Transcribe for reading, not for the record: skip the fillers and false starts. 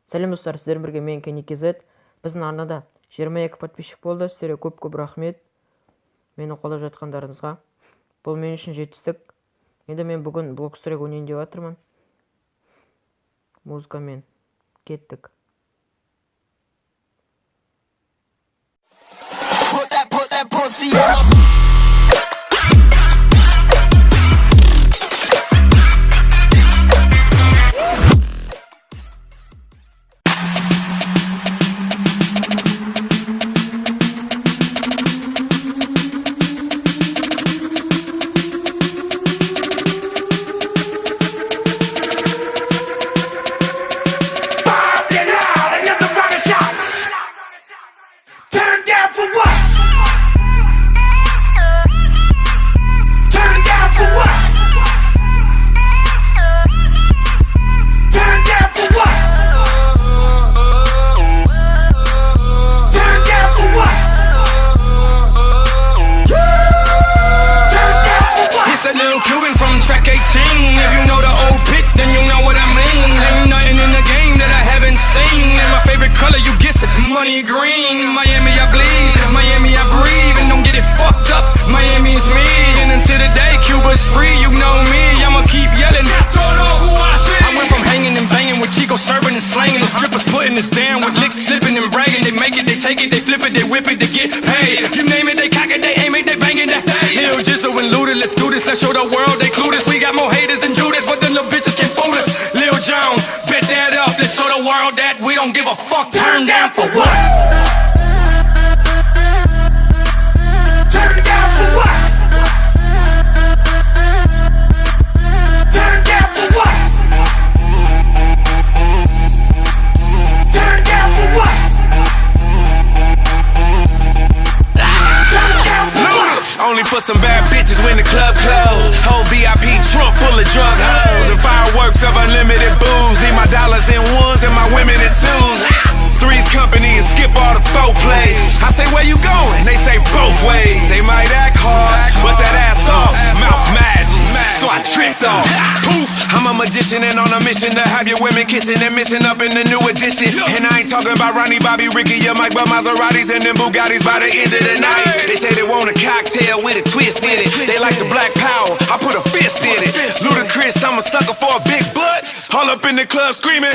Сәлем достар, сіздермен бірге мен Kenny KZ. Біздің арнада 22 подписчик болды. Сіздерге көп рахмет мені қолдап жатқандарыңызға. Бұл мен үшін жетістік. Енді мен бүгін блокстрек ойнайын деп жатырмын. Музыкамен кеттік. Money green, Miami I bleed, Miami I breathe, and don't get it fucked up, Miami is me, and until the day Cuba's free, you know me, I'ma keep yelling, don't know who I see. I went from hanging and banging with Chico serving and slanging, the strippers putting this down with licks slipping and bragging, they make it, they take it, they flip it, they whip it to get paid, you name it, they cock it, they aim it, they bang it, that's day. Lil Jizzle and Luda, let's do this, let's show the world they clueless, we got more haters than Judas, but them little bitches can't fool us. Lil Jon, bet that up, let's show the world that we don't give a fuck, turn down for what? Only for some bad bitches when the club closed. Whole VIP trunk full of drug hoes and fireworks of unlimited booze. Need my dollars in ones and my women in twos. Three's company and skip all the foreplay. I say, where you going? They say both ways. They might act hard, but that ass off, mouth magic. So I tripped off. Poof, I'm a magician and on a mission to have your women kissing and missing up in the new edition. And I ain't talking about Ronnie, Bobby, Ricky, your Mike, but Maseratis and them Bugattis by the end of the night. They say they want a cocktail with a twist in it. They like the black power, I put a fist in it. Ludacris, I'm a sucker for a big butt. All up in the club screaming.